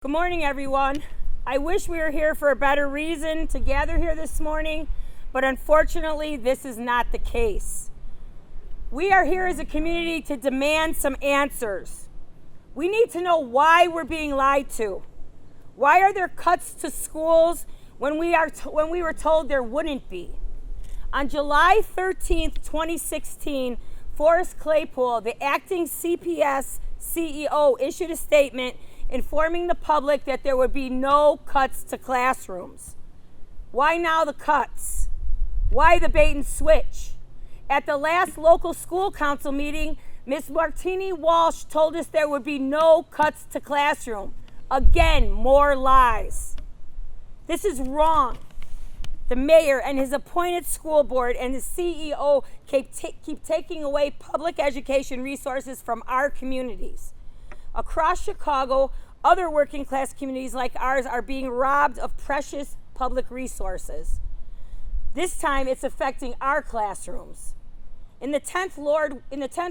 Good morning, everyone. I wish we were here for a better reason to gather here this morning, but unfortunately, this is not the case. We are here as a community to demand some answers. We need to know why we're being lied to. Why are there cuts to schools when we were told there wouldn't be? On July 13th, 2016, Forrest Claypool, the acting CPS CEO, issued a statement informing the public that there would be no cuts to classrooms. Why now the cuts? Why the bait and switch? At the last local school council meeting, Ms. Martini Walsh told us there would be no cuts to classroom. Again, more lies. This is wrong. The mayor and his appointed school board and the CEO keep taking away public education resources from our communities. Across Chicago, other working class communities like ours are being robbed of precious public resources. This time it's affecting our classrooms. In the 10th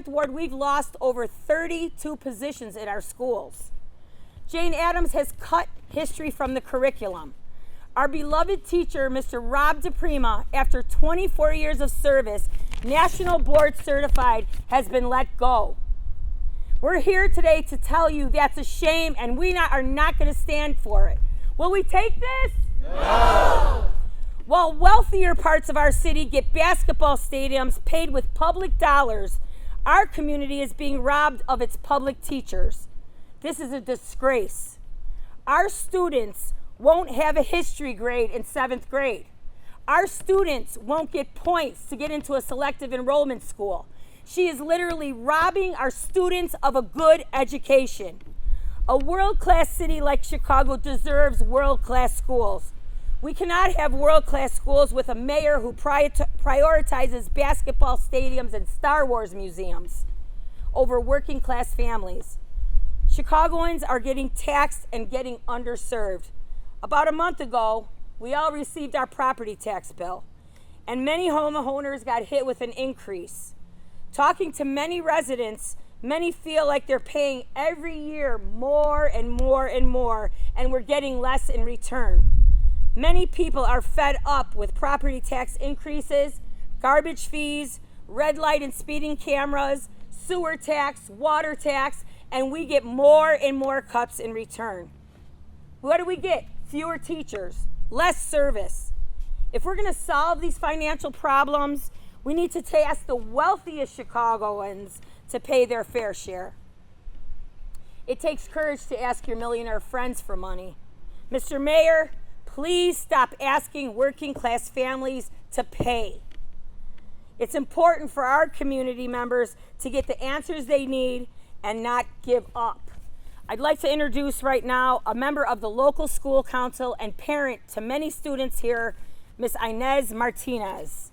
ward, we've lost over 32 positions in our schools. Jane Addams has cut history from the curriculum. Our beloved teacher, Mr. Rob DePrima, after 24 years of service, national board certified, has been let go. We're here today to tell you that's a shame and we are not going to stand for it. Will we take this? No! While wealthier parts of our city get basketball stadiums paid with public dollars, our community is being robbed of its public teachers. This is a disgrace. Our students won't have a history grade in 7th grade. Our students won't get points to get into a selective enrollment school. She is literally robbing our students of a good education. A world-class city like Chicago deserves world-class schools. We cannot have world-class schools with a mayor who prioritizes basketball stadiums and Star Wars museums over working-class families. Chicagoans are getting taxed and getting underserved. About a month ago, we all received our property tax bill, and many homeowners got hit with an increase. Talking to many residents, many feel like they're paying every year more and more and more, and we're getting less in return. Many people are fed up with property tax increases, garbage fees, red light and speeding cameras, sewer tax, water tax, and we get more and more cuts in return. What do we get? Fewer teachers, less service. If we're going to solve these financial problems, we need to ask the wealthiest Chicagoans to pay their fair share. It takes courage to ask your millionaire friends for money. Mr. Mayor, please stop asking working class families to pay. It's important for our community members to get the answers they need and not give up. I'd like to introduce right now a member of the local school council and parent to many students here, Ms. Inez Martinez.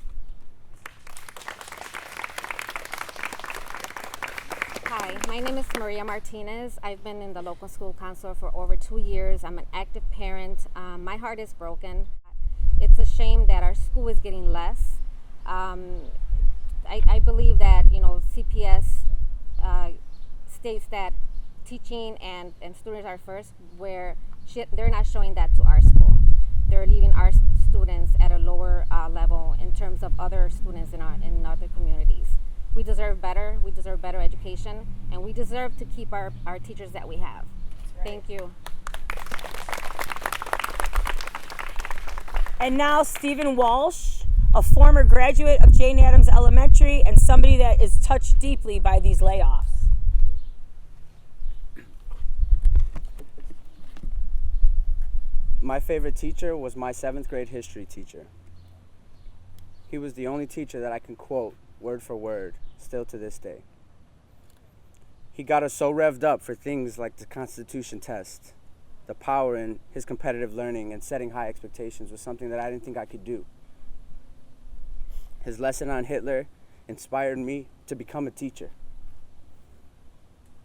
Hi, my name is Maria Martinez. I've been in the local school council for over 2 years. I'm an active parent. My heart is broken. It's a shame that our school is getting less. I believe that, CPS states that teaching and students are first, where they're not showing that to our school. They're leaving our students at a lower level in terms of other students in other communities. We deserve better. We deserve better education, and we deserve to keep our teachers that we have. Right. Thank you. And now Stephen Walsh, a former graduate of Jane Addams Elementary and somebody that is touched deeply by these layoffs. My favorite teacher was my 7th grade history teacher. He was the only teacher that I can quote word for word, still to this day. He got us so revved up for things like the Constitution test. The power in his competitive learning and setting high expectations was something that I didn't think I could do. His lesson on Hitler inspired me to become a teacher.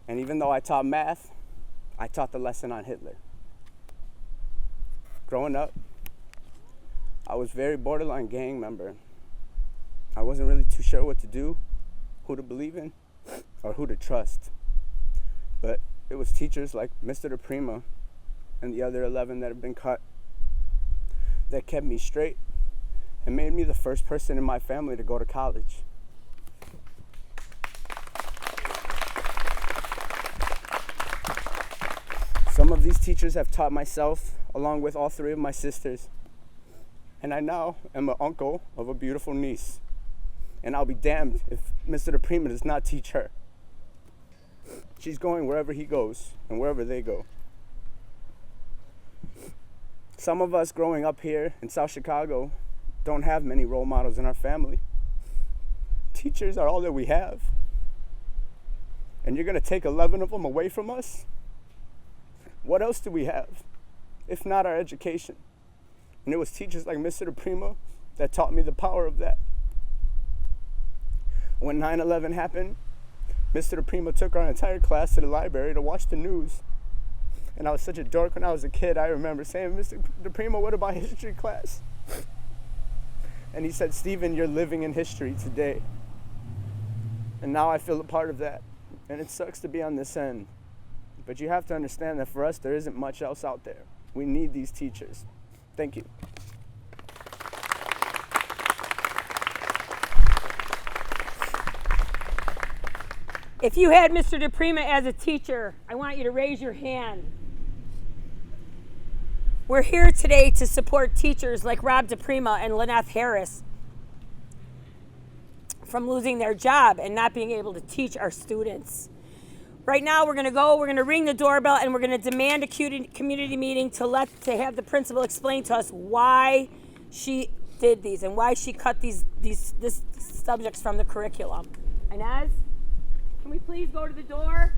And even though I taught math, I taught the lesson on Hitler. Growing up, I was very borderline gang member. I wasn't really too sure what to do, who to believe in, or who to trust. But it was teachers like Mr. DePrima and the other 11 that have been cut, that kept me straight and made me the first person in my family to go to college. Some of these teachers have taught myself, along with all 3 of my sisters, and I now am an uncle of a beautiful niece, and I'll be damned if Mr. DePrima does not teach her. She's going wherever he goes and wherever they go. Some of us growing up here in South Chicago don't have many role models in our family. Teachers are all that we have. And you're going to take 11 of them away from us? What else do we have, if not our education? And it was teachers like Mr. DePrima that taught me the power of that. When 9/11 happened, Mr. DePrima took our entire class to the library to watch the news. And I was such a dork when I was a kid. I remember saying, Mr. DePrima, what about history class? And he said, Stephen, you're living in history today. And now I feel a part of that. And it sucks to be on this end. But you have to understand that for us, there isn't much else out there. We need these teachers. Thank you. If you had Mr. DePrima as a teacher, I want you to raise your hand. We're here today to support teachers like Rob DePrima and Lynette Harris from losing their job and not being able to teach our students. Right now we're going to ring the doorbell, and we're going to demand a community meeting to have the principal explain to us why she did these and why she cut these subjects from the curriculum. Inez, can we please go to the door?